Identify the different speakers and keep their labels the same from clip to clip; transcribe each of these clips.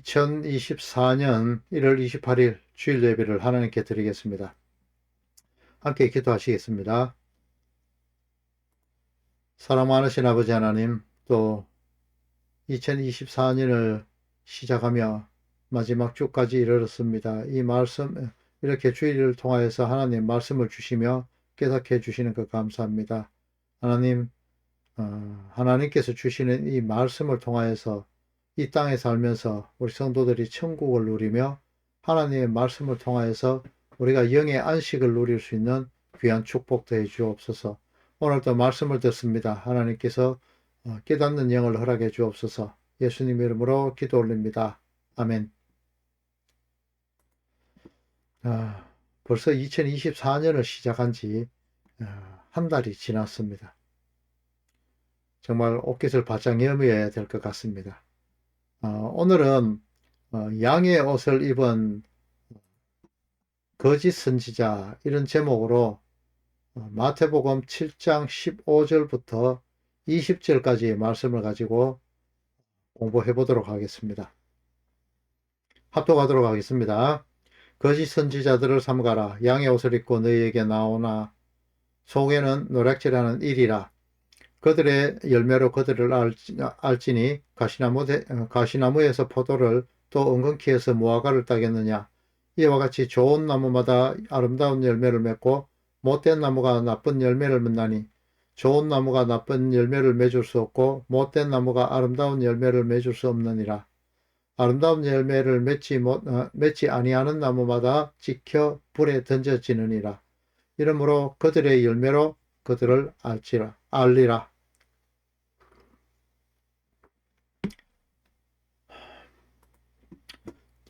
Speaker 1: 2024년 1월 28일 주일 예배를 하나님께 드리겠습니다. 함께 기도하시겠습니다. 사랑 많으신 아버지 하나님, 또 2024년을 시작하며 마지막 주까지 이르렀습니다. 이 말씀, 이렇게 주일을 통하여서 하나님 말씀을 주시며 깨닫게 해주시는 것 감사합니다. 하나님, 하나님께서 주시는 이 말씀을 통하여서 이 땅에 살면서 우리 성도들이 천국을 누리며 하나님의 말씀을 통하여서 우리가 영의 안식을 누릴 수 있는 귀한 축복도 해 주옵소서. 오늘도 말씀을 듣습니다. 하나님께서 깨닫는 영을 허락해 주옵소서. 예수님 이름으로 기도 올립니다. 아멘. 벌써 2024년을 시작한 지 한 달이 지났습니다. 정말 옷깃을 바짝 여며야 될 것 같습니다. 오늘은 양의 옷을 입은 거짓 선지자, 이런 제목으로 마태복음 7장 15절부터 20절까지의 말씀을 가지고 공부해 보도록 하겠습니다. 합독하도록 하겠습니다. 거짓 선지자들을 삼가라. 양의 옷을 입고 너희에게 나오나 속에는 노략질하는 일이라. 그들의 열매로 그들을 알지니 가시나무에서 포도를 또 은근키에서 무화과를 따겠느냐. 이와 같이 좋은 나무마다 아름다운 열매를 맺고 못된 나무가 나쁜 열매를 맺나니 좋은 나무가 나쁜 열매를 맺을 수 없고 못된 나무가 아름다운 열매를 맺을 수 없느니라. 아름다운 열매를 맺지 아니하는 나무마다 찍혀 불에 던져지느니라. 이러므로 그들의 열매로 그들을 알리라.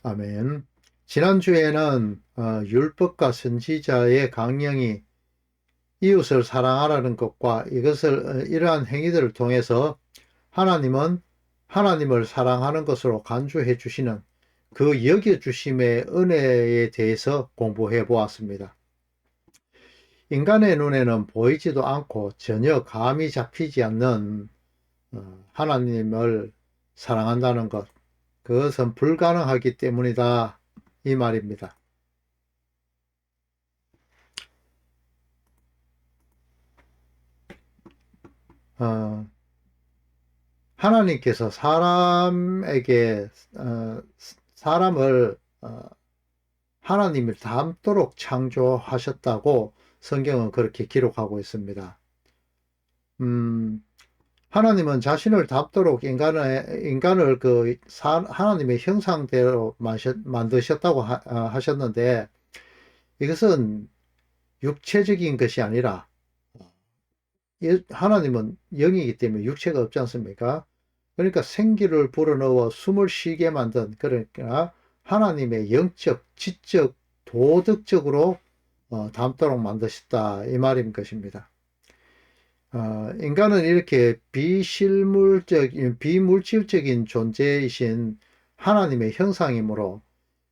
Speaker 1: 아멘. 지난주에는 율법과 선지자의 강령이 이웃을 사랑하라는 것과 이러한 행위들을 통해서 하나님은 하나님을 사랑하는 것으로 간주해 주시는 그 여겨주심의 은혜에 대해서 공부해 보았습니다. 인간의 눈에는 보이지도 않고 전혀 감이 잡히지 않는 하나님을 사랑한다는 것, 그것은 불가능하기 때문이다, 이 말입니다. 하나님께서 사람을 하나님을 닮도록 창조하셨다고 성경은 그렇게 기록하고 있습니다. 하나님은 자신을 닮도록 인간을 하나님의 형상대로 만드셨다고 하셨는데, 이것은 육체적인 것이 아니라 하나님은 영이기 때문에 육체가 없지 않습니까? 그러니까 생기를 불어넣어 숨을 쉬게 만든, 그러니까 하나님의 영적, 지적, 도덕적으로 닮도록 만드셨다, 이 말인 것입니다. 인간은 이렇게 비물질적인 존재이신 하나님의 형상이므로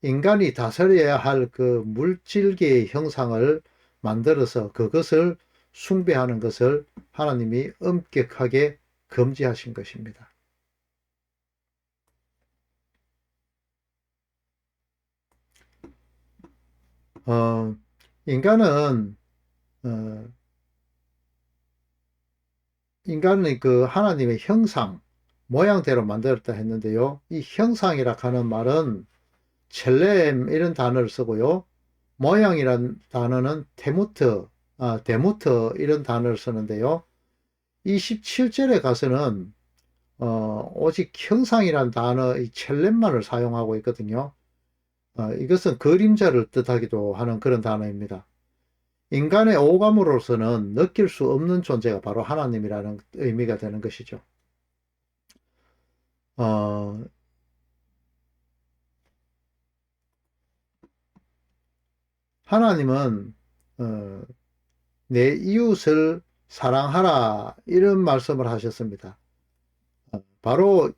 Speaker 1: 인간이 다스려야 할 그 물질계의 형상을 만들어서 그것을 숭배하는 것을 하나님이 엄격하게 금지하신 것입니다. 인간은 그 하나님의 형상, 모양대로 만들었다 했는데요. 이 형상이라 하는 말은 첼렘, 이런 단어를 쓰고요. 모양이란 단어는 데무트, 이런 단어를 쓰는데요. 27절에 가서는 오직 형상이란 단어, 이 첼렘만을 사용하고 있거든요. 이것은 그림자를 뜻하기도 하는 그런 단어입니다. 인간의 오감으로서는 느낄 수 없는 존재가 바로 하나님이라는 의미가 되는 것이죠. 하나님은 내 이웃을 사랑하라, 이런 말씀을 하셨습니다. 바로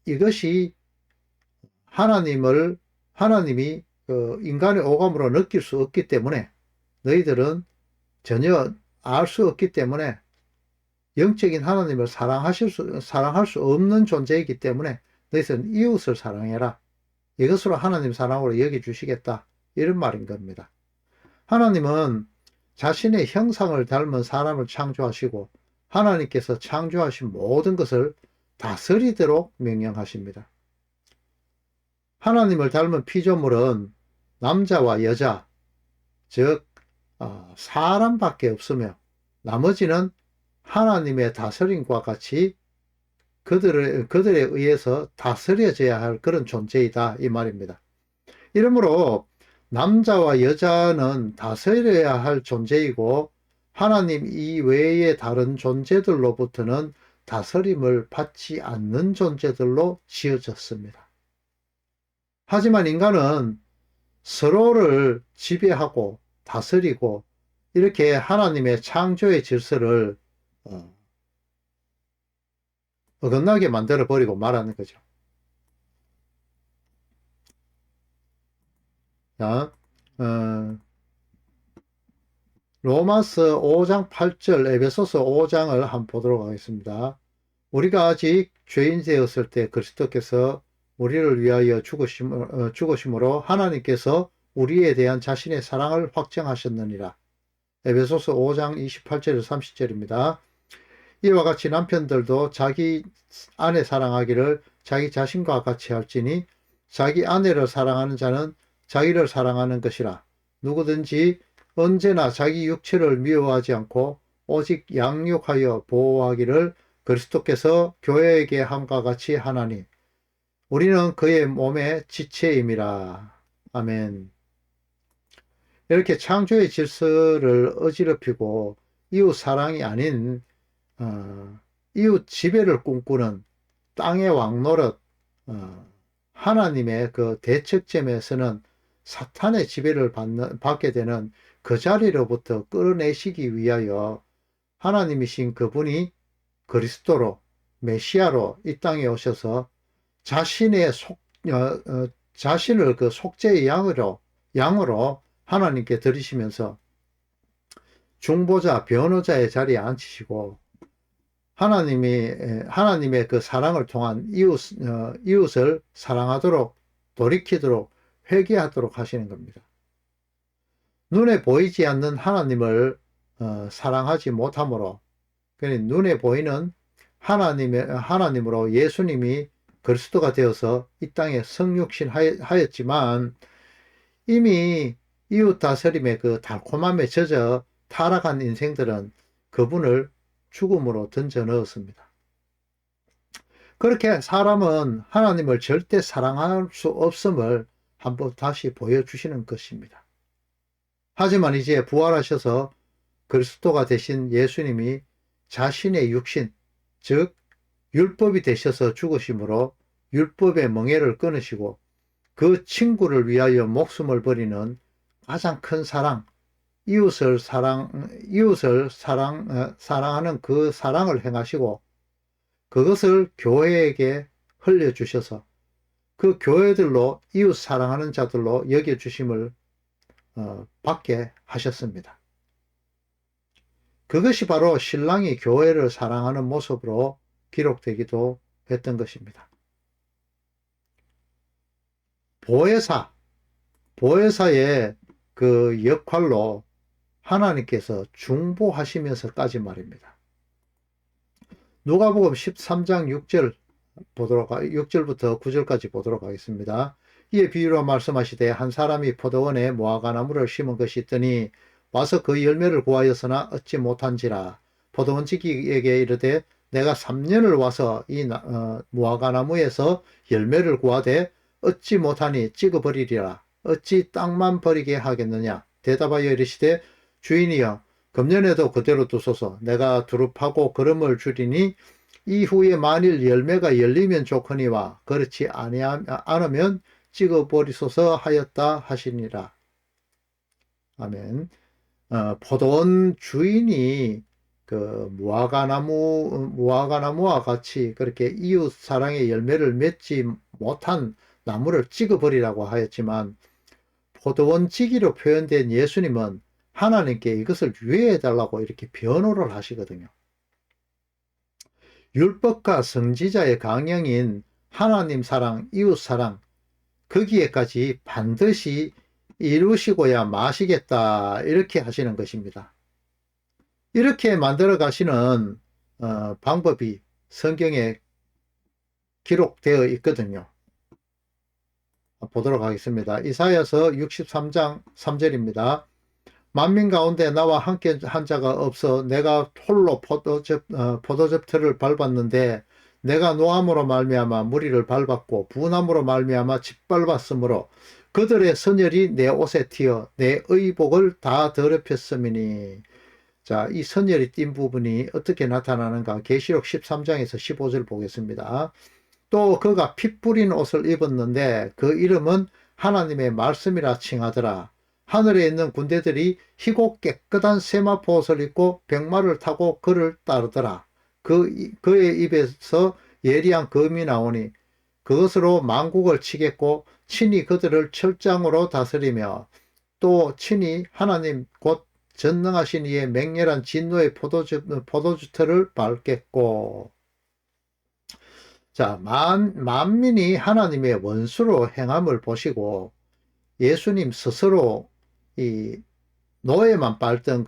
Speaker 1: 이것이 하나님이 인간의 오감으로 느낄 수 없기 때문에, 너희들은 전혀 알 수 없기 때문에, 영적인 하나님을 사랑할 수 없는 존재이기 때문에 너희들은 이웃을 사랑해라, 이것으로 하나님 사랑으로 여겨주시겠다. 이런 말인 겁니다. 하나님은 자신의 형상을 닮은 사람을 창조하시고 하나님께서 창조하신 모든 것을 다스리도록 명령하십니다. 하나님을 닮은 피조물은 남자와 여자, 즉 사람밖에 없으며 나머지는 하나님의 다스림과 같이 그들에 의해서 다스려져야 할 그런 존재이다 이 말입니다. 이러므로 남자와 여자는 다스려야 할 존재이고 하나님 이외의 다른 존재들로부터는 다스림을 받지 않는 존재들로 지어졌습니다. 하지만 인간은 서로를 지배하고 다스리고 이렇게 하나님의 창조의 질서를 어긋나게 만들어 버리고 말하는 거죠. 자, 로마서 5장 8절, 에베소서 5장을 한번 보도록 하겠습니다. 우리가 아직 죄인 되었을 때 그리스도께서 우리를 위하여 죽으심으로 하나님께서 우리에 대한 자신의 사랑을 확정하셨느니라. 에베소서 5장 28절에서 30절입니다. 이와 같이 남편들도 자기 아내 사랑하기를 자기 자신과 같이 할지니 자기 아내를 사랑하는 자는 자기를 사랑하는 것이라. 누구든지 언제나 자기 육체를 미워하지 않고 오직 양육하여 보호하기를 그리스도께서 교회에게 함과 같이 하나니 우리는 그의 몸의 지체임이라. 아멘. 이렇게 창조의 질서를 어지럽히고 이웃 사랑이 아닌 이웃 지배를 꿈꾸는 땅의 왕노릇, 하나님의 그 대척점에서는 사탄의 지배를 받게 되는 그 자리로부터 끌어내시기 위하여 하나님이신 그분이 그리스도로 메시아로 이 땅에 오셔서 자신을 그 속죄의 양으로 하나님께 드리시면서 중보자 변호자의 자리에 앉히시고 하나님의 그 사랑을 통한 이웃을 사랑하도록 돌이키도록 회개하도록 하시는 겁니다. 눈에 보이지 않는 하나님을 사랑하지 못하므로 눈에 보이는 하나님으로 예수님이 그리스도가 되어서 이 땅에 성육신 하였지만 이미 이웃 다스림의 그 달콤함에 젖어 타락한 인생들은 그분을 죽음으로 던져 넣었습니다. 그렇게 사람은 하나님을 절대 사랑할 수 없음을 한번 다시 보여주시는 것입니다. 하지만 이제 부활하셔서 그리스도가 되신 예수님이 자신의 육신, 즉 율법이 되셔서 죽으심으로 율법의 멍에를 끊으시고 그 친구를 위하여 목숨을 버리는 가장 큰 사랑, 이웃을 사랑하는 그 사랑을 행하시고 그것을 교회에게 흘려주셔서 그 교회들로 이웃 사랑하는 자들로 여겨주심을 받게 하셨습니다. 그것이 바로 신랑이 교회를 사랑하는 모습으로 기록되기도 했던 것입니다. 보혜사의 그 역할로 하나님께서 중보하시면서까지 말입니다. 누가복음 13장 6절부터 9절까지 보도록 하겠습니다. 이에 비유로 말씀하시되 한 사람이 포도원에 무화과나무를 심은 것이 있더니 와서 그 열매를 구하였으나 얻지 못한지라. 포도원지기에게 이르되 내가 3년을 와서 이 무화과나무에서 열매를 구하되 얻지 못하니 찍어버리리라. 어찌 땅만 버리게 하겠느냐. 대답하여 이르시되 주인이여 금년에도 그대로 두소서. 내가 두릅하고 거름을 주리니 이후에 만일 열매가 열리면 좋거니와 그렇지 않으면 찍어버리소서 하였다 하시니라. 아멘. 포도원 주인이 그 무화과나무와 같이 그렇게 이웃 사랑의 열매를 맺지 못한 나무를 찍어버리라고 하였지만 포도원지기로 표현된 예수님은 하나님께 이것을 유예해달라고 이렇게 변호를 하시거든요. 율법과 선지자의 강령인 하나님 사랑, 이웃 사랑, 거기에까지 반드시 이루시고야 마시겠다, 이렇게 하시는 것입니다. 이렇게 만들어 가시는 방법이 성경에 기록되어 있거든요. 보도록 하겠습니다. 이사야서 63장 3절입니다. 만민 가운데 나와 함께 한 자가 없어 내가 홀로 포도즙 틀을 밟았는데 내가 노함으로 말미암아 무리를 밟았고 분함으로 말미암아 짓밟았으므로 그들의 선열이 내 옷에 튀어 내 의복을 다 더럽혔음이니. 자, 이 선열이 띈 부분이 어떻게 나타나는가? 계시록 13장에서 15절 보겠습니다. 또 그가 피 뿌린 옷을 입었는데 그 이름은 하나님의 말씀이라 칭하더라. 하늘에 있는 군대들이 희고 깨끗한 세마포 옷을 입고 백마를 타고 그를 따르더라. 그의 입에서 예리한 검이 나오니 그것으로 만국을 치겠고 친히 그들을 철장으로 다스리며 또 친히 하나님 곧 전능하신 이의 맹렬한 진노의 포도주틀을 밟겠고. 자, 만민이 하나님의 원수로 행함을 보시고 예수님 스스로 이 노예만 밟던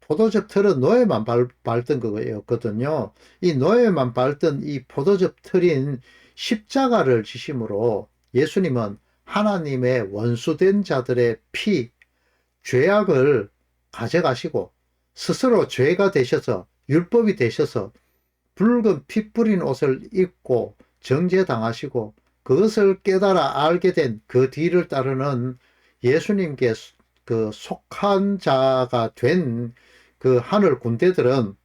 Speaker 1: 포도즙 틀은 노예만 밟던 거였거든요. 이 노예만 밟던 이 포도즙 틀인 십자가를 지심으로 예수님은 하나님의 원수된 자들의 피, 죄악을 가져가시고 스스로 죄가 되셔서 율법이 되셔서 붉은 피 뿌린 옷을 입고 정죄당하시고 그것을 깨달아 알게 된 그 뒤를 따르는 예수님께 속한 자가 된 그 하늘 군대들은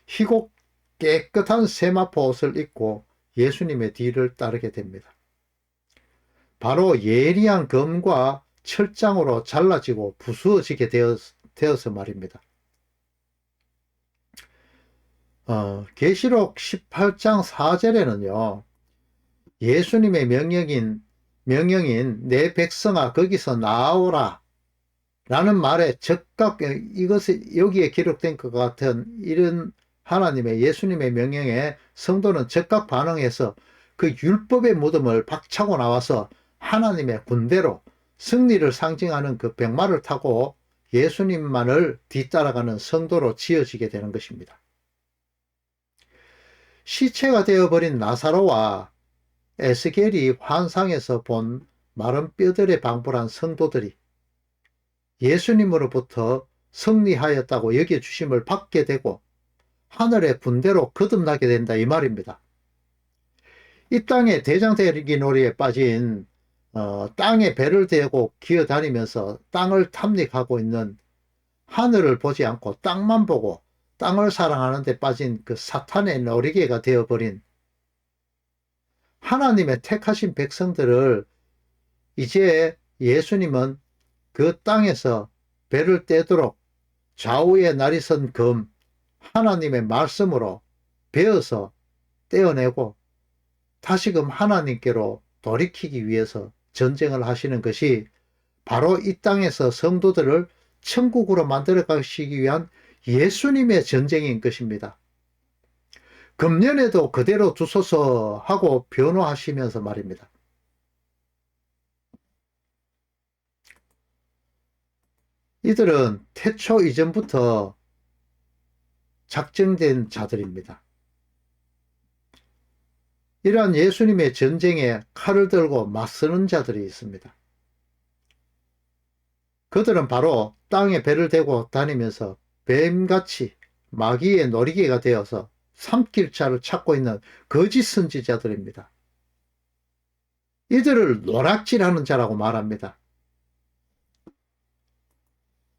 Speaker 1: 희고 깨끗한 세마포 옷을 입고 예수님의 뒤를 따르게 됩니다. 바로 예리한 검과 철장으로 잘라지고 부수어지게 되어서 말입니다. 계시록 18장 4절에는요. 예수님의 명령인 내 백성아 거기서 나오라 라는 말에 적각 이것이 여기에 기록된 것 같은 이런 하나님의 예수님의 명령에 성도는 적각 반응해서 그 율법의 무덤을 박차고 나와서 하나님의 군대로 승리를 상징하는 그 백마를 타고 예수님만을 뒤따라가는 성도로 지어지게 되는 것입니다. 시체가 되어버린 나사로와 에스겔이 환상에서 본 마른 뼈들에 방불한 성도들이 예수님으로부터 승리하였다고 여겨주심을 받게 되고 하늘의 군대로 거듭나게 된다, 이 말입니다. 이 땅에 대장대기 놀이에 빠진 땅에 배를 대고 기어다니면서 땅을 탐닉하고 있는, 하늘을 보지 않고 땅만 보고 땅을 사랑하는 데 빠진 그 사탄의 놀이개가 되어버린 하나님의 택하신 백성들을 이제 예수님은 그 땅에서 배를 떼도록 좌우에 날이 선 검, 하나님의 말씀으로 베어서 떼어내고 다시금 하나님께로 돌이키기 위해서 전쟁을 하시는 것이 바로 이 땅에서 성도들을 천국으로 만들어 가시기 위한 예수님의 전쟁인 것입니다. 금년에도 그대로 두소서 하고 변호하시면서 말입니다. 이들은 태초 이전부터 작정된 자들입니다. 이러한 예수님의 전쟁에 칼을 들고 맞서는 자들이 있습니다. 그들은 바로 땅에 배를 대고 다니면서 뱀같이 마귀의 놀이개가 되어서 삼킬 자를 찾고 있는 거짓 선지자들입니다. 이들을 노락질하는 자라고 말합니다.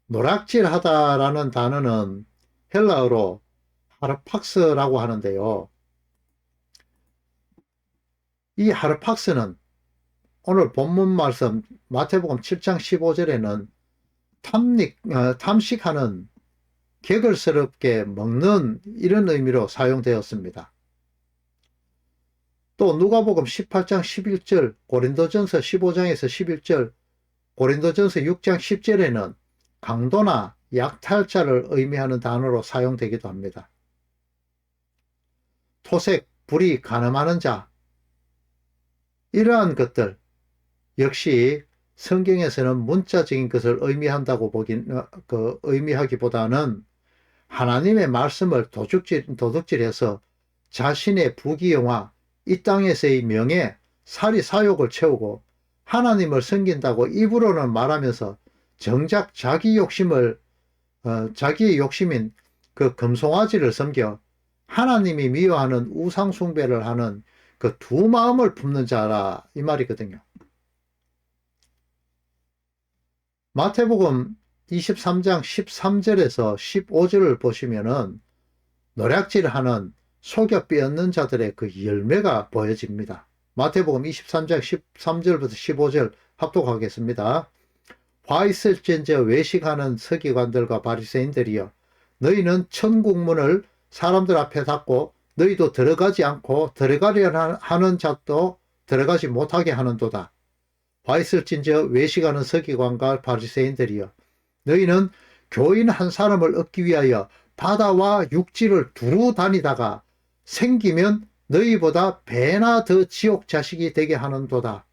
Speaker 1: 노락질하다라는 단어는 헬라어로 하르팍스라고 하는데요. 이 하르팍스는 오늘 본문 말씀 마태복음 7장 15절에는 탐식하는, 개걸스럽게 먹는, 이런 의미로 사용되었습니다. 또 누가복음 18장 11절, 고린도전서 15장에서 11절, 고린도전서 6장 10절에는 강도나 약탈자를 의미하는 단어로 사용되기도 합니다. 토색, 불의, 간음하는 자, 이러한 것들, 역시 성경에서는 문자적인 것을 의미한다고 의미하기보다는 하나님의 말씀을 도둑질해서 자신의 부귀영화, 이 땅에서의 명예, 사리 사욕을 채우고 하나님을 섬긴다고 입으로는 말하면서 정작 자기의 욕심인 그 금송아지를 섬겨 하나님이 미워하는 우상숭배를 하는 그 두 마음을 품는 자라, 이 말이거든요. 마태복음 23장 13절에서 15절을 보시면은 노략질하는 속여 빼앗는 자들의 그 열매가 보여집니다. 마태복음 23장 13절부터 15절 합독하겠습니다. 화 있을진저 외식하는 서기관들과 바리새인들이여, 너희는 천국문을 사람들 앞에 닫고 너희도 들어가지 않고 들어가려 하는 자도 들어가지 못하게 하는도다. 화 있을진저 외식하는 서기관과 바리새인들이여, 너희는 교인 한 사람을 얻기 위하여 바다와 육지를 두루 다니다가 생기면 너희보다 배나 더 지옥 자식이 되게 하는도다.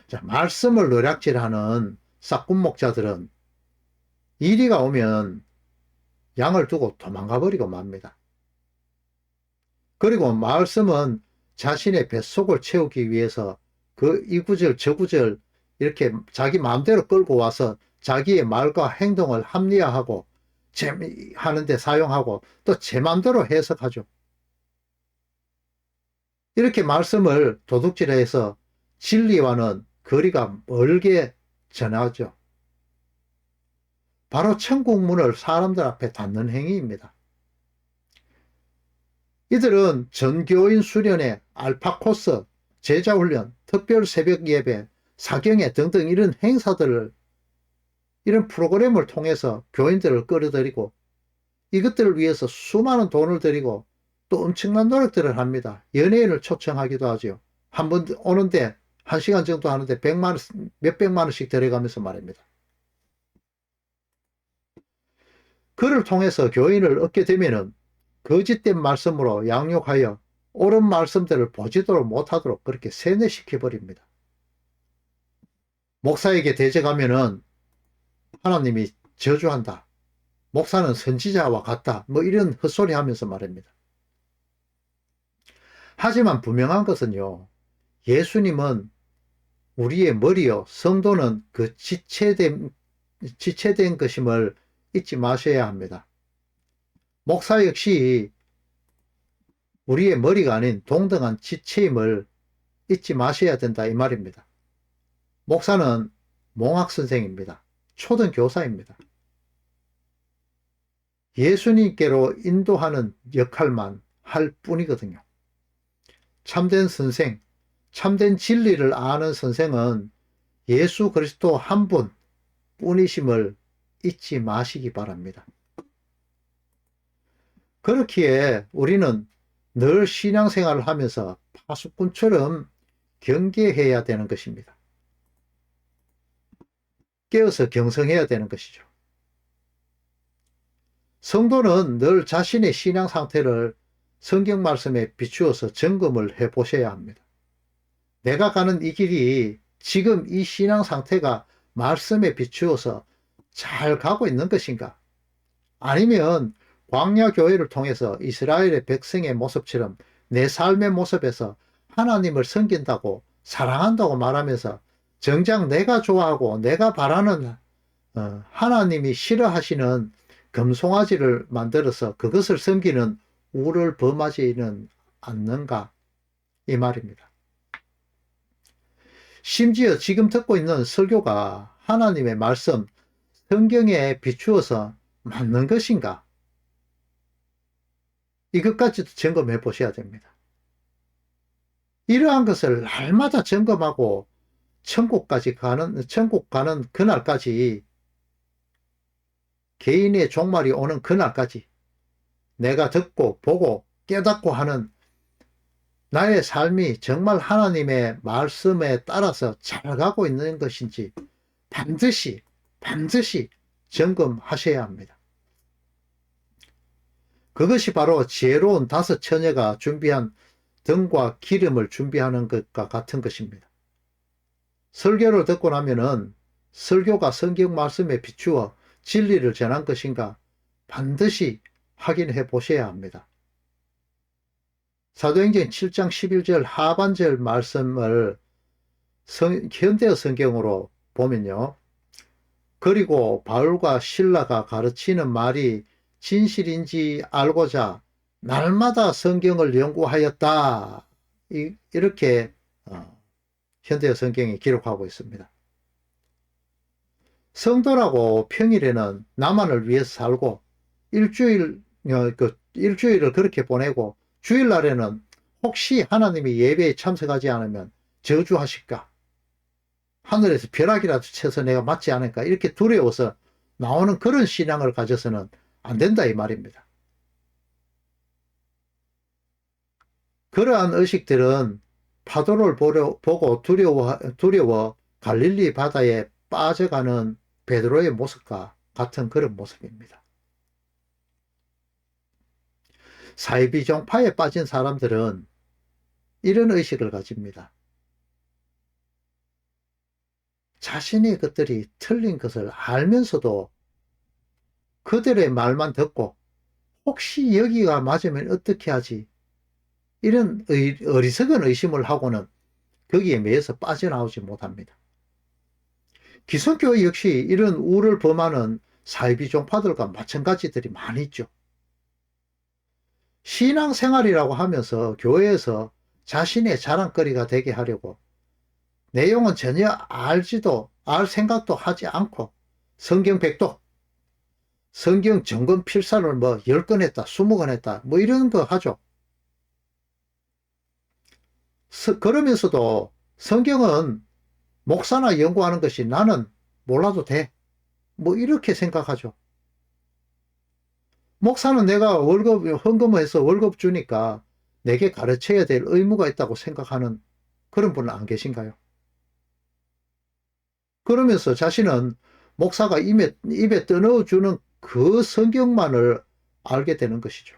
Speaker 1: 자, 말씀을 노략질하는 싹군 목자들은 이리가 오면 양을 두고 도망가 버리고 맙니다. 그리고 말씀은 자신의 뱃속을 채우기 위해서 그 이 구절 저 구절 이렇게 자기 마음대로 끌고 와서 자기의 말과 행동을 합리화하고 하는데 사용하고 또 제 마음대로 해석하죠. 이렇게 말씀을 도둑질해서 진리와는 거리가 멀게 전하죠. 바로 천국문을 사람들 앞에 닫는 행위입니다. 이들은 전교인 수련회, 알파코스, 제자훈련, 특별 새벽 예배, 사경회 등등 이런 행사들을, 이런 프로그램을 통해서 교인들을 끌어들이고 이것들을 위해서 수많은 돈을 들이고 또 엄청난 노력들을 합니다. 연예인을 초청하기도 하죠. 한 번 오는데 1시간 정도 하는데 몇백만 원씩 들어가면서 말입니다. 그를 통해서 교인을 얻게 되면은 거짓된 말씀으로 양육하여 옳은 말씀들을 보지도 못하도록 그렇게 세뇌시켜 버립니다. 목사에게 대적하면은 하나님이 저주한다. 목사는 선지자와 같다. 뭐 이런 헛소리 하면서 말입니다. 하지만 분명한 것은요, 예수님은 우리의 머리요, 성도는 그 지체된 것임을 잊지 마셔야 합니다. 목사 역시 우리의 머리가 아닌 동등한 지체임을 잊지 마셔야 된다, 이 말입니다. 목사는 몽학선생입니다. 초등교사입니다. 예수님께로 인도하는 역할만 할 뿐이거든요. 참된 선생, 참된 진리를 아는 선생은 예수 그리스도 한 분 뿐이심을 잊지 마시기 바랍니다. 그렇기에 우리는 늘 신앙생활을 하면서 파수꾼처럼 경계해야 되는 것입니다. 깨어서 경성해야 되는 것이죠. 성도는 늘 자신의 신앙 상태를 성경 말씀에 비추어서 점검을 해 보셔야 합니다. 내가 가는 이 길이 지금 이 신앙 상태가 말씀에 비추어서 잘 가고 있는 것인가? 아니면 광야 교회를 통해서 이스라엘의 백성의 모습처럼 내 삶의 모습에서 하나님을 섬긴다고 사랑한다고 말하면서 정작 내가 좋아하고 내가 바라는 하나님이 싫어하시는 금송아지를 만들어서 그것을 섬기는 우를 범하지는 않는가, 이 말입니다. 심지어 지금 듣고 있는 설교가 하나님의 말씀, 성경에 비추어서 맞는 것인가? 이것까지도 점검해 보셔야 됩니다. 이러한 것을 날마다 점검하고 천국 가는 그날까지, 개인의 종말이 오는 그날까지 내가 듣고 보고 깨닫고 하는 나의 삶이 정말 하나님의 말씀에 따라서 잘 가고 있는 것인지 반드시 점검하셔야 합니다. 그것이 바로 지혜로운 5 처녀가 준비한 등과 기름을 준비하는 것과 같은 것입니다. 설교를 듣고 나면은 설교가 성경 말씀에 비추어 진리를 전한 것인가 반드시 확인해 보셔야 합니다. 사도행전 7장 11절 하반절 말씀을 현대 성경으로 보면요. 그리고 바울과 실라가 가르치는 말이 진실인지 알고자 날마다 성경을 연구하였다. 이렇게 현대 성경이 기록하고 있습니다. 성도라고 평일에는 나만을 위해서 살고 일주일을 그렇게 보내고 주일날에는 혹시 하나님이 예배에 참석하지 않으면 저주하실까? 하늘에서 벼락이라도 쳐서 내가 맞지 않을까? 이렇게 두려워서 나오는 그런 신앙을 가져서는 안 된다 이 말입니다. 그러한 의식들은 파도를 보고 두려워 갈릴리 바다에 빠져가는 베드로의 모습과 같은 그런 모습입니다. 사이비종파에 빠진 사람들은 이런 의식을 가집니다. 자신의 것들이 틀린 것을 알면서도 그들의 말만 듣고 혹시 여기가 맞으면 어떻게 하지? 이런 어리석은 의심을 하고는 거기에 매여서 빠져나오지 못합니다. 기성교회 역시 이런 우를 범하는 사이비종파들과 마찬가지들이 많이 있죠. 신앙생활이라고 하면서 교회에서 자신의 자랑거리가 되게 하려고 내용은 전혀 알 생각도 하지 않고 성경 백독, 성경 점검 필사를 뭐 10건 했다, 20건 했다, 뭐 이런 거 하죠. 그러면서도 성경은 목사나 연구하는 것이 나는 몰라도 돼. 뭐 이렇게 생각하죠. 목사는 내가 헌금해서 월급 주니까 내게 가르쳐야 될 의무가 있다고 생각하는 그런 분은 안 계신가요? 그러면서 자신은 목사가 입에 떠넣어주는 그 성경만을 알게 되는 것이죠.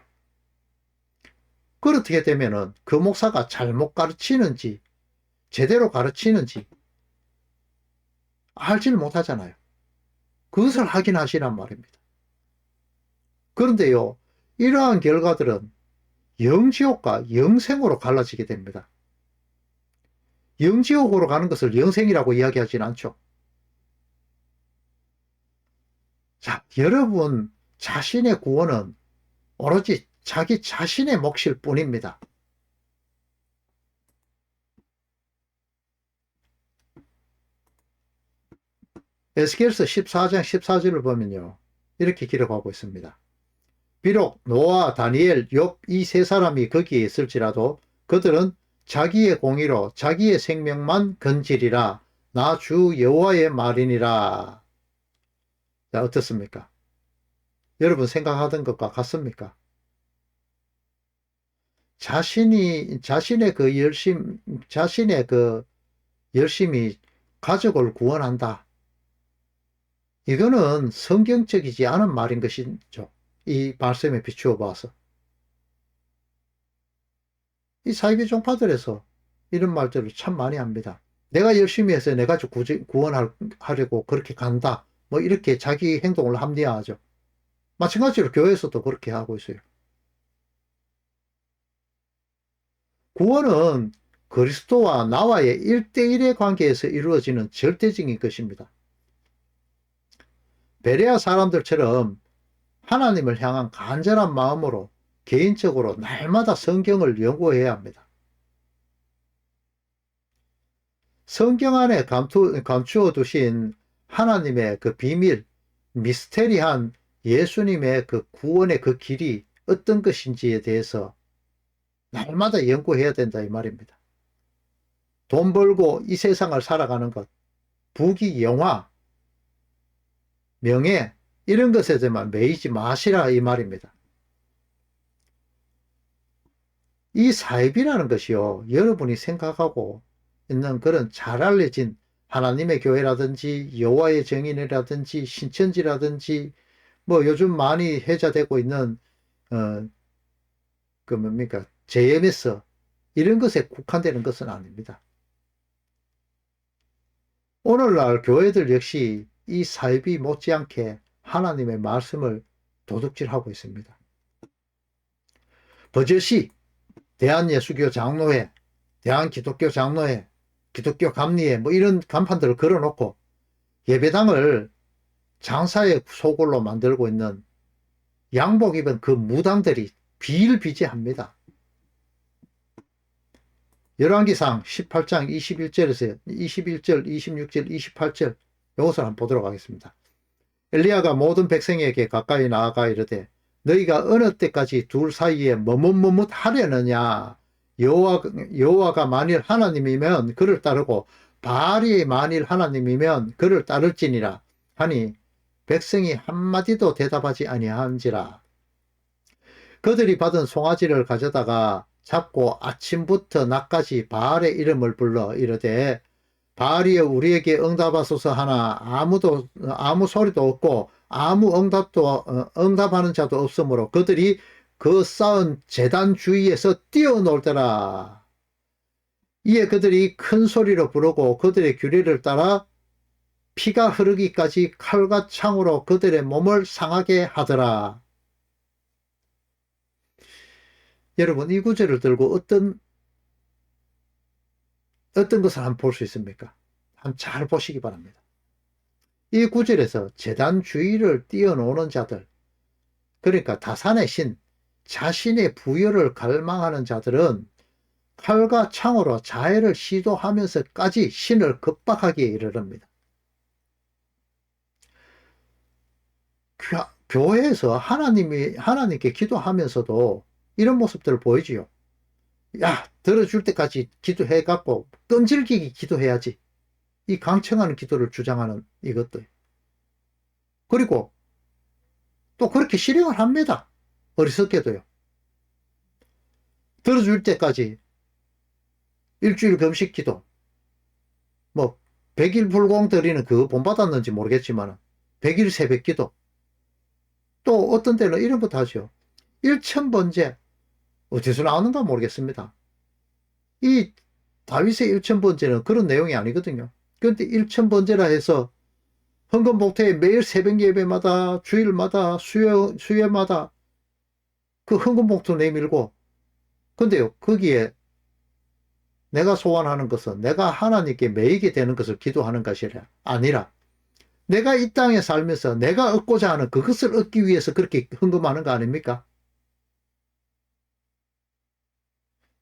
Speaker 1: 그렇게 되면은 그 목사가 잘못 가르치는지 제대로 가르치는지 알지를 못하잖아요. 그것을 확인하시란 말입니다. 그런데요, 이러한 결과들은 영지옥과 영생으로 갈라지게 됩니다. 영지옥으로 가는 것을 영생이라고 이야기하지는 않죠. 자, 여러분 자신의 구원은 오로지 자기 자신의 몫일 뿐입니다. 에스겔서 14장 14절을 보면요. 이렇게 기록하고 있습니다. 비록 노아, 다니엘, 욥 이 세 사람이 거기에 있을지라도 그들은 자기의 공의로 자기의 생명만 건지리라. 나 주 여호와의 말이니라. 자, 어떻습니까? 여러분 생각하던 것과 같습니까? 자신의 그 열심이 가족을 구원한다. 이거는 성경적이지 않은 말인 것이죠. 이 말씀에 비추어 봐서. 이 사이비 종파들에서 이런 말들을 참 많이 합니다. 내가 열심히 해서 내 가족 구원하려고 그렇게 간다. 뭐 이렇게 자기 행동을 합리화하죠. 마찬가지로 교회에서도 그렇게 하고 있어요. 구원은 그리스도와 나와의 1대1의 관계에서 이루어지는 절대적인 것입니다. 베레아 사람들처럼 하나님을 향한 간절한 마음으로 개인적으로 날마다 성경을 연구해야 합니다. 성경 안에 감추어 두신 하나님의 그 비밀, 미스테리한 예수님의 그 구원의 그 길이 어떤 것인지에 대해서 날마다 연구해야 된다 이 말입니다. 돈 벌고 이 세상을 살아가는 것, 부귀, 영화, 명예 이런 것에만 매이지 마시라 이 말입니다. 이 사입이라는 것이요, 여러분이 생각하고 있는 그런 잘 알려진 하나님의 교회라든지 여호와의 증인이라든지 신천지라든지 뭐 요즘 많이 회자되고 있는 그 뭡니까 JMS 이런 것에 국한되는 것은 아닙니다. 오늘날 교회들 역시 이 사이비 못지않게 하나님의 말씀을 도둑질하고 있습니다. 버젓이 대한예수교 장로회, 대한기독교 장로회, 기독교 감리회 뭐 이런 간판들을 걸어놓고 예배당을 장사의 소굴로 만들고 있는 양복 입은 그 무당들이 비일비재합니다. 열왕기상 18장 21절에서 21절, 26절, 28절 이것을 한번 보도록 하겠습니다. 엘리야가 모든 백성에게 가까이 나아가 이르되 너희가 어느 때까지 둘 사이에 머뭇머뭇 하려느냐. 여호와가 만일 하나님이면 그를 따르고 바알이 만일 하나님이면 그를 따를지니라 하니 백성이 한마디도 대답하지 아니한지라. 그들이 받은 송아지를 가져다가 잡고 아침부터 낮까지 바알의 이름을 불러 이르되 바알이여 우리에게 응답하소서 하나 아무 소리도 없고 아무 응답하는 자도 없으므로 그들이 그 쌓은 제단 주위에서 뛰어놀더라. 이에 그들이 큰 소리로 부르고 그들의 규례를 따라 피가 흐르기까지 칼과 창으로 그들의 몸을 상하게 하더라. 여러분, 이 구절을 들고 어떤 것을 한번 볼 수 있습니까? 한번 잘 보시기 바랍니다. 이 구절에서 제단 주위를 뛰어노는 자들, 그러니까 다산의 신, 자신의 부여를 갈망하는 자들은 칼과 창으로 자해를 시도하면서까지 신을 겁박하기에 이르릅니다. 교회에서 하나님께 기도하면서도 이런 모습들을 보이지요. 야, 들어줄 때까지 기도해갖고 끈질기게 기도해야지. 이 강청하는 기도를 주장하는 이것들. 그리고 또 그렇게 실행을 합니다. 어리석게도요. 들어줄 때까지 일주일 금식 기도, 뭐 100일 불공 드리는 그거 본받았는지 모르겠지만 100일 새벽 기도, 또 어떤 때는 이런 것도 하죠. 일천번제, 어디서 나오는가 모르겠습니다. 이 다윗의 일천번제는 그런 내용이 아니거든요. 그런데 일천번제라 해서 헌금봉투에 매일 새벽 예배마다 주일마다 수요마다 그 헌금봉투 내밀고, 근데요 거기에 내가 소원하는 것은 내가 하나님께 매이게 되는 것을 기도하는 것이 아니라 내가 이 땅에 살면서 내가 얻고자 하는 그것을 얻기 위해서 그렇게 헌금하는 거 아닙니까?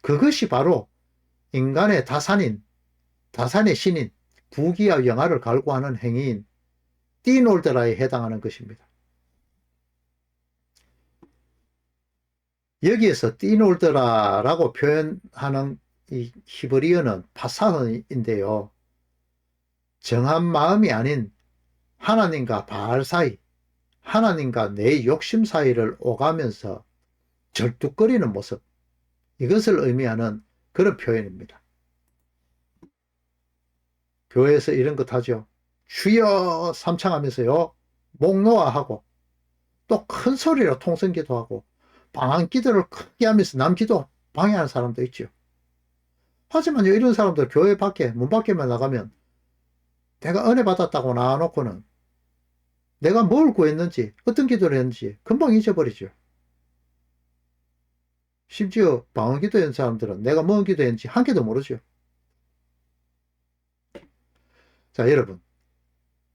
Speaker 1: 그것이 바로 인간의 다산의 신인, 부귀와 영화를 갈구하는 행위인 띠놀드라에 해당하는 것입니다. 여기에서 띠놀드라라고 표현하는 이 히브리어는 파사흐인데요. 정한 마음이 아닌 하나님과 바알 사이, 하나님과 내 욕심 사이를 오가면서 절뚝거리는 모습, 이것을 의미하는 그런 표현입니다. 교회에서 이런 것 하죠. 주여 삼창하면서요, 목 놓아 하고, 또 큰 소리로 통성기도 하고, 방한 기도를 크게 하면서 남 기도 방해하는 사람도 있죠. 하지만 이런 사람들 교회 밖에, 문 밖에만 나가면 내가 은혜 받았다고 나와놓고는 내가 뭘 구했는지, 어떤 기도를 했는지 금방 잊어버리죠. 심지어 방언 기도한 사람들은 내가 뭔 기도했는지 한 개도 모르죠. 자,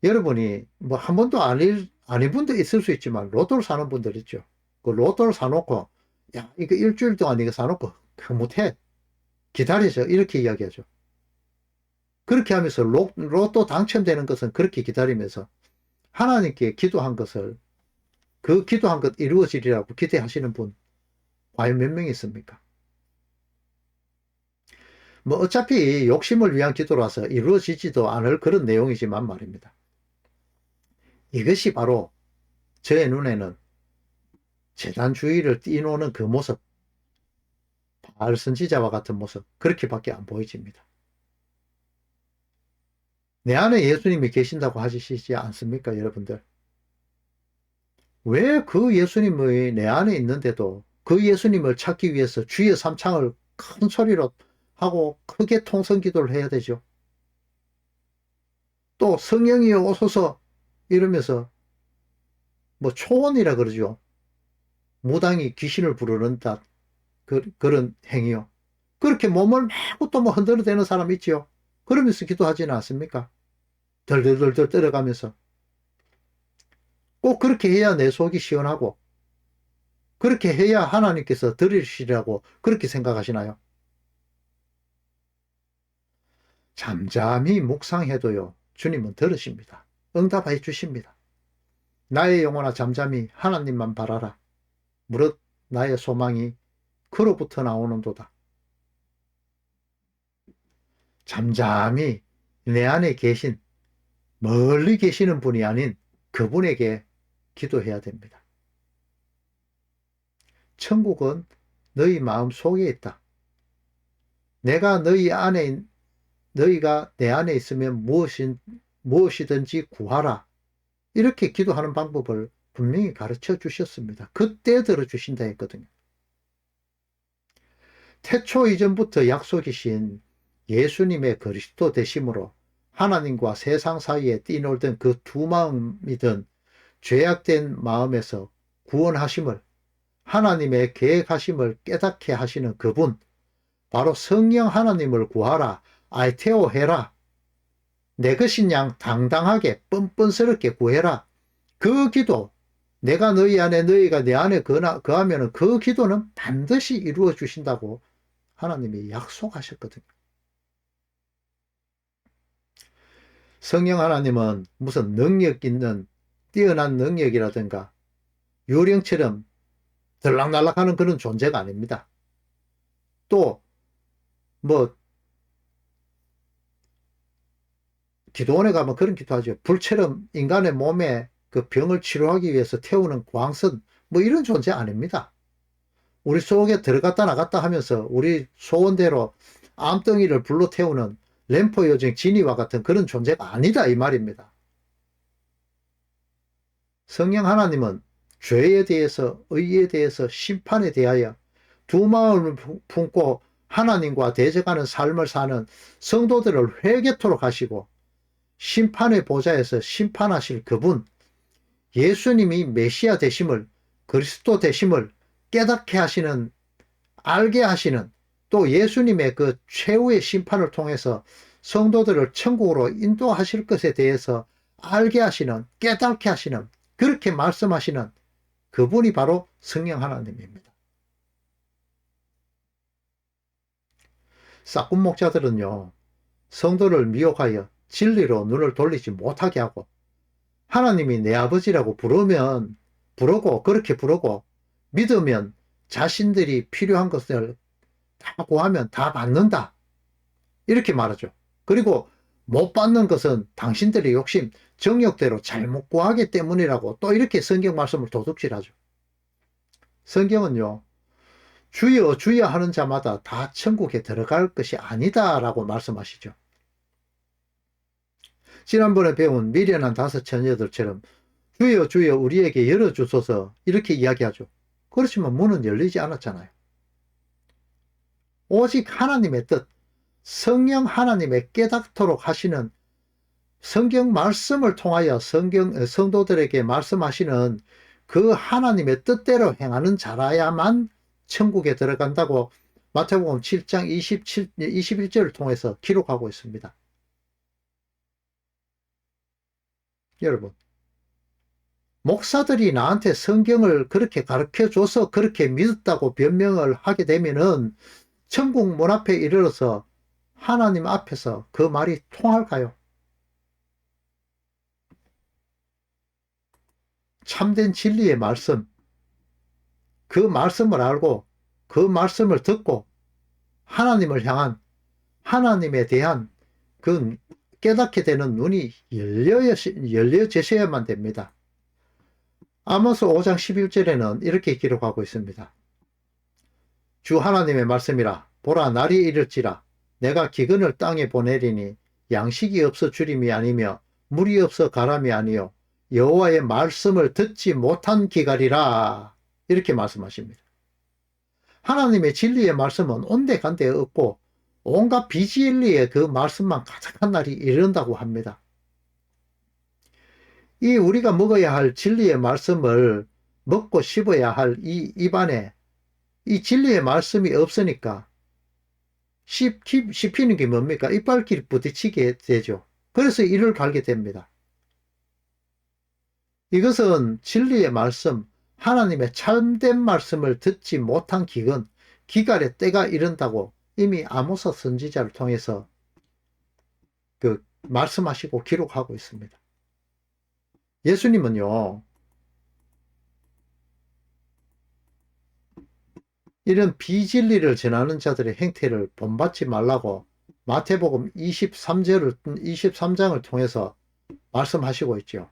Speaker 1: 여러분이 뭐 한 번도 아닌 분도 있을 수 있지만 로또를 사는 분들 있죠. 그 로또를 사놓고 야, 이거 일주일 동안 이거 사놓고 그 못해, 기다리죠, 이렇게 이야기하죠. 그렇게 하면서 로또 당첨되는 것은 그렇게 기다리면서 하나님께 기도한 것을, 그 기도한 것 이루어지리라고 기대하시는 분 과연 몇 명 있습니까? 뭐 어차피 욕심을 위한 기도라서 이루어지지도 않을 그런 내용이지만 말입니다. 이것이 바로 저의 눈에는 제단 주의를 띠노는 그 모습, 바알 선지자와 같은 모습, 그렇게밖에 안 보여집니다. 내 안에 예수님이 계신다고 하시지 않습니까, 여러분들? 왜 그 예수님이 내 안에 있는데도 그 예수님을 찾기 위해서 주의 삼창을 큰 소리로 하고 크게 통성기도를 해야 되죠. 또 성령이여 오소서 이러면서 뭐 초원이라 그러죠. 무당이 귀신을 부르는다. 그런 행위요. 그렇게 몸을 메고 또 뭐 흔들어대는 사람 있지요. 그러면서 기도하지는 않습니까? 덜덜덜덜 떨어가면서. 꼭 그렇게 해야 내 속이 시원하고 그렇게 해야 하나님께서 들으시라고 그렇게 생각하시나요? 잠잠히 묵상해도요. 주님은 들으십니다. 응답해 주십니다. 나의 영혼아 잠잠히 하나님만 바라라. 무릇 나의 소망이 그로부터 나오는도다. 잠잠히 내 안에 계신 멀리 계시는 분이 아닌 그분에게 기도해야 됩니다. 천국은 너희 마음 속에 있다. 내가 너희가 내 안에 있으면 무엇이든지 구하라. 이렇게 기도하는 방법을 분명히 가르쳐 주셨습니다. 그때 들어주신다 했거든요. 태초 이전부터 약속이신 예수님의 그리스도 되심으로 하나님과 세상 사이에 뛰놀던 그 두 마음이든 죄악된 마음에서 구원하심을 하나님의 계획하심을 깨닫게 하시는 그분, 바로 성령 하나님을 구하라, 아이테오 해라, 내 것인 양 당당하게 뻔뻔스럽게 구해라. 그 기도, 내가 너희 안에 너희가 내 안에 거하면 그 기도는 반드시 이루어 주신다고 하나님이 약속하셨거든요. 성령 하나님은 무슨 능력 있는 뛰어난 능력이라든가 요령처럼 들락날락하는 그런 존재가 아닙니다. 또 뭐 기도원에 가면 그런 기도하죠. 불처럼 인간의 몸에 그 병을 치료하기 위해서 태우는 광선 뭐 이런 존재 아닙니다. 우리 속에 들어갔다 나갔다 하면서 우리 소원대로 암덩이를 불러 태우는 램프 요정 지니와 같은 그런 존재가 아니다 이 말입니다. 성령 하나님은 죄에 대해서 의에 대해서 심판에 대하여 두 마음을 품고 하나님과 대적하는 삶을 사는 성도들을 회개토록 하시고 심판의 보좌에서 심판하실 그분, 예수님이 메시아 되심을, 그리스도 되심을 깨닫게 하시는, 알게 하시는, 또 예수님의 그 최후의 심판을 통해서 성도들을 천국으로 인도하실 것에 대해서 알게 하시는, 깨닫게 하시는, 그렇게 말씀하시는 그분이 바로 성령 하나님입니다. 싹군 목자들은요, 성도를 미혹하여 진리로 눈을 돌리지 못하게 하고 하나님이 내 아버지라고 부르고 그렇게 부르고 믿으면 자신들이 필요한 것을 다 구하면 다 받는다. 이렇게 말하죠. 그리고 못 받는 것은 당신들의 욕심, 정욕대로 잘못 구하기 때문이라고 또 이렇게 성경 말씀을 도둑질하죠. 성경은요, 주여 주여 하는 자마다 다 천국에 들어갈 것이 아니다라고 말씀하시죠. 지난번에 배운 미련한 5 처녀들처럼 주여 주여 우리에게 열어주소서 이렇게 이야기하죠. 그렇지만 문은 열리지 않았잖아요. 오직 하나님의 뜻, 성령 하나님의 깨닫도록 하시는 성경 말씀을 통하여 성도들에게 말씀하시는 그 하나님의 뜻대로 행하는 자라야만 천국에 들어간다고 마태복음 7장 21절을 통해서 기록하고 있습니다. 여러분, 목사들이 나한테 성경을 그렇게 가르쳐줘서 그렇게 믿었다고 변명을 하게 되면은 천국 문 앞에 이르러서 하나님 앞에서 그 말이 통할까요? 참된 진리의 말씀, 그 말씀을 알고 그 말씀을 듣고 하나님을 향한 하나님에 대한 그 깨닫게 되는 눈이 열려지셔야만 됩니다. 아모스 5장 11절에는 이렇게 기록하고 있습니다. 주 하나님의 말씀이라 보라 날이 이를지라 내가 기근을 땅에 보내리니 양식이 없어 주림이 아니며 물이 없어 가람이 아니요 여호와의 말씀을 듣지 못한 기갈이라 이렇게 말씀하십니다. 하나님의 진리의 말씀은 온데간데 없고 온갖 비진리의 그 말씀만 가득한 날이 이른다고 합니다. 이 우리가 먹어야 할 진리의 말씀을 먹고 씹어야 할 이 입안에 이 진리의 말씀이 없으니까 씹히는 게 뭡니까? 이빨끼리 부딪히게 되죠. 그래서 이를 갈게 됩니다. 이것은 진리의 말씀, 하나님의 참된 말씀을 듣지 못한 기갈의 때가 이른다고 이미 아모스 선지자를 통해서 말씀하시고 기록하고 있습니다. 예수님은요, 이런 비진리를 전하는 자들의 행태를 본받지 말라고 마태복음 23장을 통해서 말씀하시고 있죠.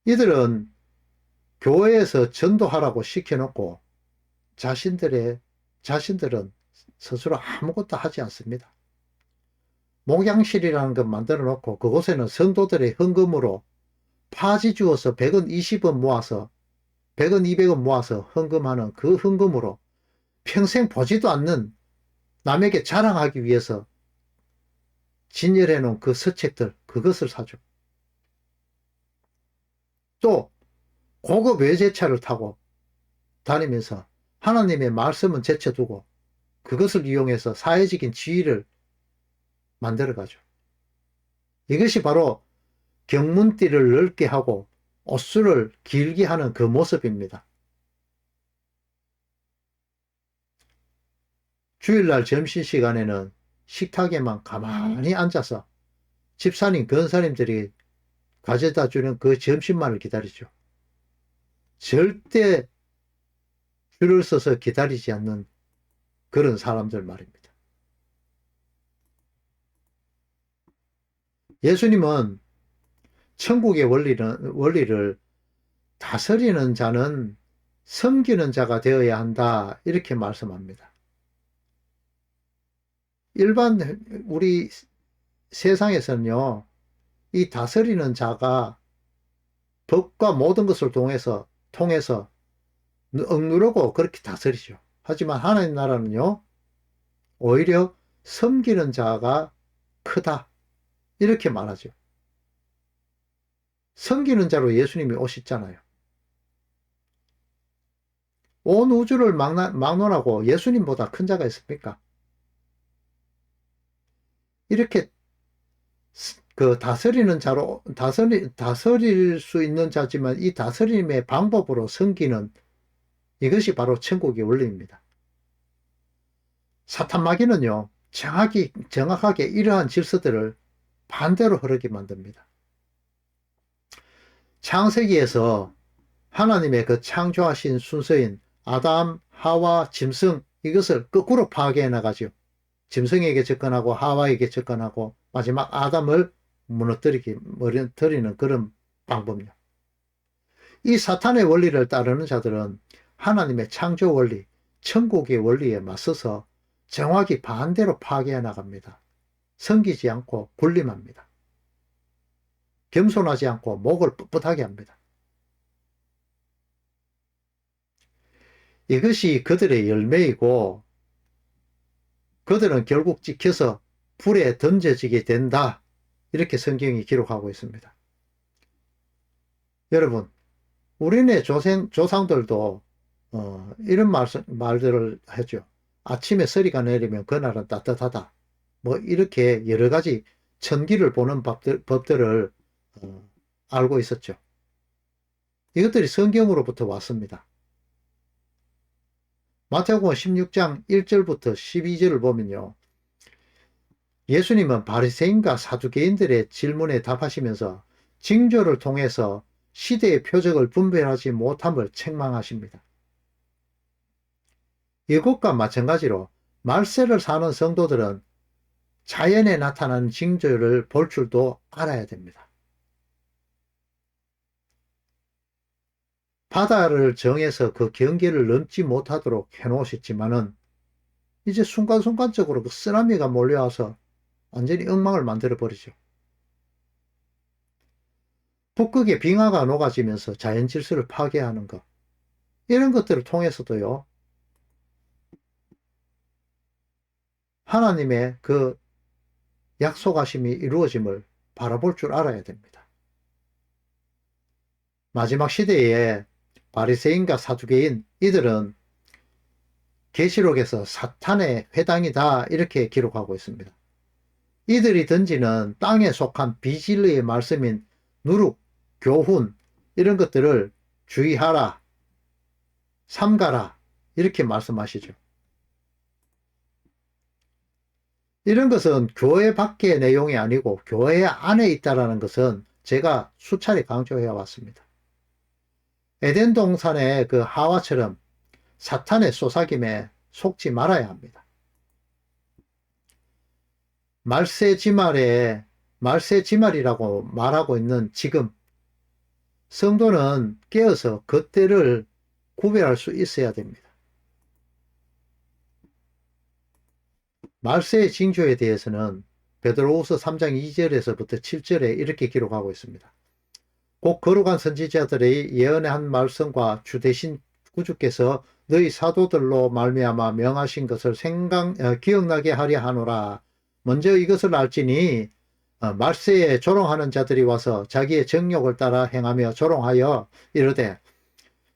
Speaker 1: 이들은 교회에서 전도하라고 시켜놓고 자신들은 스스로 아무것도 하지 않습니다. 목양실이라는 것 만들어 놓고 그곳에는 성도들의 헌금으로 파지 주어서 100원 20원 모아서 100원 200원 모아서 헌금하는 그 헌금으로 평생 보지도 않는 남에게 자랑하기 위해서 진열해 놓은 그 서책들, 그것을 사죠. 또 고급 외제차를 타고 다니면서 하나님의 말씀은 제쳐두고 그것을 이용해서 사회적인 지위를 만들어가죠. 이것이 바로 경문띠를 넓게 하고 옷수를 길게 하는 그 모습입니다. 주일날 점심시간에는 식탁에만 가만히 앉아서 집사님, 권사님들이 가져다 주는 그 점심만을 기다리죠. 절대 줄을 서서 기다리지 않는 그런 사람들 말입니다. 예수님은 천국의 원리를 다스리는 자는 섬기는 자가 되어야 한다, 이렇게 말씀합니다. 일반 우리 세상에서는요, 이 다스리는 자가 법과 모든 것을 통해서 억누르고 그렇게 다스리죠. 하지만 하나님 나라는요, 오히려 섬기는 자가 크다, 이렇게 말하죠. 섬기는 자로 예수님이 오셨잖아요. 온 우주를 막론하고 예수님보다 큰 자가 있습니까? 이렇게 그 다스리는 자로 다스릴 수 있는 자지만 이 다스림의 방법으로 섬기는, 이것이 바로 천국의 원리입니다. 사탄 마귀는요, 정확하게 이러한 질서들을 반대로 흐르게 만듭니다. 창세기에서 하나님의 그 창조하신 순서인 아담, 하와, 짐승, 이것을 거꾸로 파괴해 나가죠. 짐승에게 접근하고 하와에게 접근하고 마지막 아담을 무너뜨리는 그런 방법이요. 이 사탄의 원리를 따르는 자들은 하나님의 창조 원리, 천국의 원리에 맞서서 정확히 반대로 파괴해 나갑니다. 섬기지 않고 군림합니다. 겸손하지 않고 목을 뻣뻣하게 합니다. 이것이 그들의 열매이고 그들은 결국 찍혀서 불에 던져지게 된다, 이렇게 성경이 기록하고 있습니다. 여러분, 우리네 조상들도 이런 말들을 하죠. 아침에 서리가 내리면 그날은 따뜻하다, 뭐 이렇게 여러 가지 천기를 보는 법들을 알고 있었죠. 이것들이 성경으로부터 왔습니다. 마태복음 16장 1절부터 12절을 보면요, 예수님은 바리새인과 사두개인들의 질문에 답하시면서 징조를 통해서 시대의 표적을 분별하지 못함을 책망하십니다. 이것과 마찬가지로 말세를 사는 성도들은 자연에 나타나는 징조를 볼 줄도 알아야 됩니다. 바다를 정해서 그 경계를 넘지 못하도록 해놓으셨지만은 이제 순간순간적으로 그 쓰나미가 몰려와서 완전히 엉망을 만들어 버리죠. 북극의 빙하가 녹아지면서 자연 질서를 파괴하는 것, 이런 것들을 통해서도요, 하나님의 그 약속하심이 이루어짐을 바라볼 줄 알아야 됩니다. 마지막 시대에 바리새인과 사두개인 이들은 계시록에서 사탄의 회당이다 이렇게 기록하고 있습니다. 이들이 던지는 땅에 속한 비진리의 말씀인 누룩, 교훈 이런 것들을 주의하라, 삼가라 이렇게 말씀하시죠. 이런 것은 교회 밖의 내용이 아니고 교회 안에 있다는 것은 제가 수차례 강조해 왔습니다. 에덴 동산의 그 하와처럼 사탄의 쏘사김에 속지 말아야 합니다. 말세지말이라고 말하고 있는 지금 성도는 깨어서 그때를 구별할 수 있어야 됩니다. 말세의 징조에 대해서는 베드로후서 3장 2절에서부터 7절에 이렇게 기록하고 있습니다. 곧 거룩한 선지자들의 예언의 한 말씀과 주 대신 구주께서 너희 사도들로 말미암아 명하신 것을 기억나게 하려 하노라. 먼저 이것을 알지니 말세에 조롱하는 자들이 와서 자기의 정욕을 따라 행하며 조롱하여 이르되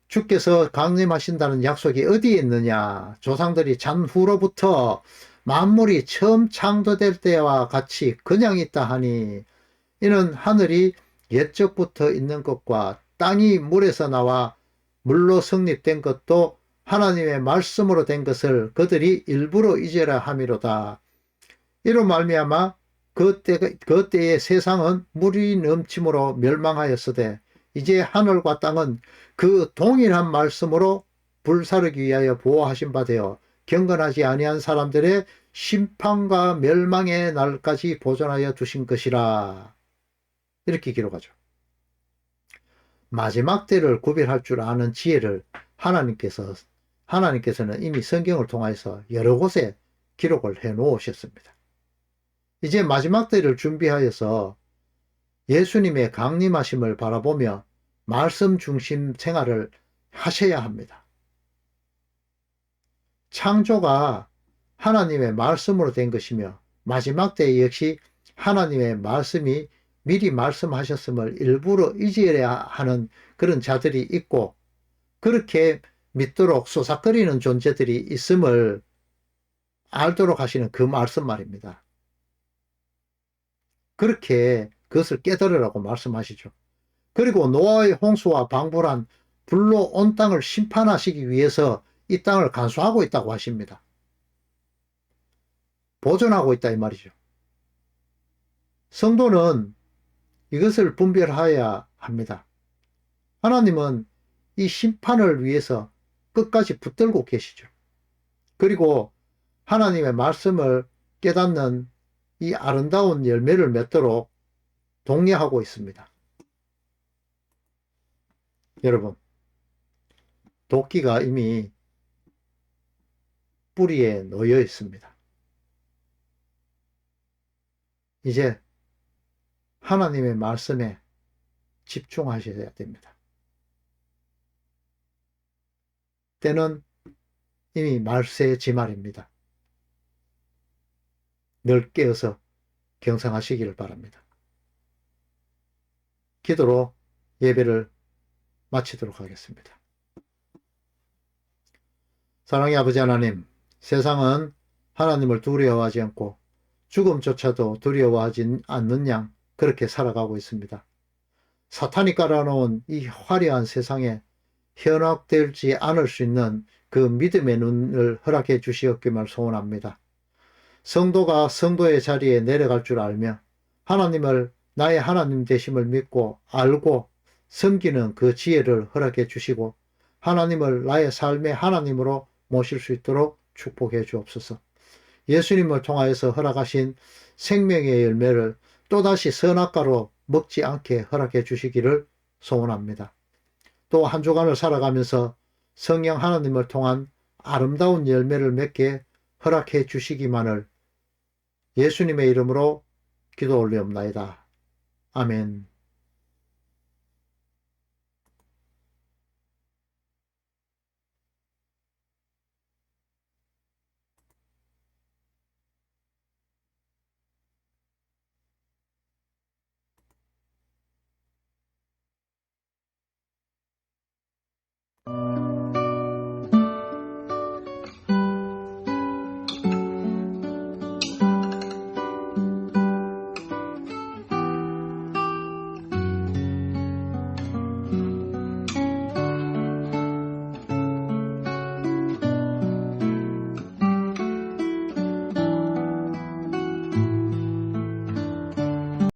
Speaker 1: 주께서 강림하신다는 약속이 어디에 있느냐. 조상들이 잔후로부터 만물이 처음 창조될 때와 같이 그냥 있다 하니 이는 하늘이 옛적부터 있는 것과 땅이 물에서 나와 물로 성립된 것도 하나님의 말씀으로 된 것을 그들이 일부러 잊으라 함이로다. 이로 말미암아 그때의 세상은 물이 넘침으로 멸망하였으되 이제 하늘과 땅은 그 동일한 말씀으로 불사르기 위하여 보호하신 바 되어 경건하지 아니한 사람들의 심판과 멸망의 날까지 보존하여 두신 것이라. 이렇게 기록하죠. 마지막 때를 구별할 줄 아는 지혜를 하나님께서는 이미 성경을 통해서 여러 곳에 기록을 해 놓으셨습니다. 이제 마지막 때를 준비하여서 예수님의 강림하심을 바라보며 말씀 중심 생활을 하셔야 합니다. 창조가 하나님의 말씀으로 된 것이며 마지막 때 역시 하나님의 말씀이 미리 말씀하셨음을 일부러 잊으려 하는 그런 자들이 있고 그렇게 믿도록 쏘삭거리는 존재들이 있음을 알도록 하시는 그 말씀 말입니다. 그렇게 그것을 깨달으라고 말씀하시죠. 그리고 노아의 홍수와 방불한 불로 온 땅을 심판하시기 위해서 이 땅을 간수하고 있다고 하십니다. 보존하고 있다 이 말이죠. 성도는 이것을 분별해야 합니다. 하나님은 이 심판을 위해서 끝까지 붙들고 계시죠. 그리고 하나님의 말씀을 깨닫는 이 아름다운 열매를 맺도록 독려하고 있습니다. 여러분, 도끼가 이미 뿌리에 놓여 있습니다. 이제 하나님의 말씀에 집중하셔야 됩니다. 때는 이미 말세지말입니다. 늘 깨어서 경성하시기를 바랍니다. 기도로 예배를 마치도록 하겠습니다. 사랑의 아버지 하나님, 세상은 하나님을 두려워하지 않고 죽음조차도 두려워하지 않는 양 그렇게 살아가고 있습니다. 사탄이 깔아놓은 이 화려한 세상에 현혹되지 않을 수 있는 그 믿음의 눈을 허락해 주시옵기를 소원합니다. 성도가 성도의 자리에 내려갈 줄 알며 하나님을 나의 하나님 되심을 믿고 알고 섬기는 그 지혜를 허락해 주시고 하나님을 나의 삶의 하나님으로 모실 수 있도록 축복해 주옵소서. 예수님을 통하여서 허락하신 생명의 열매를 또다시 선악과로 먹지 않게 허락해 주시기를 소원합니다. 또 한 주간을 살아가면서 성령 하나님을 통한 아름다운 열매를 맺게 허락해 주시기만을 예수님의 이름으로 기도 올리옵나이다. 아멘.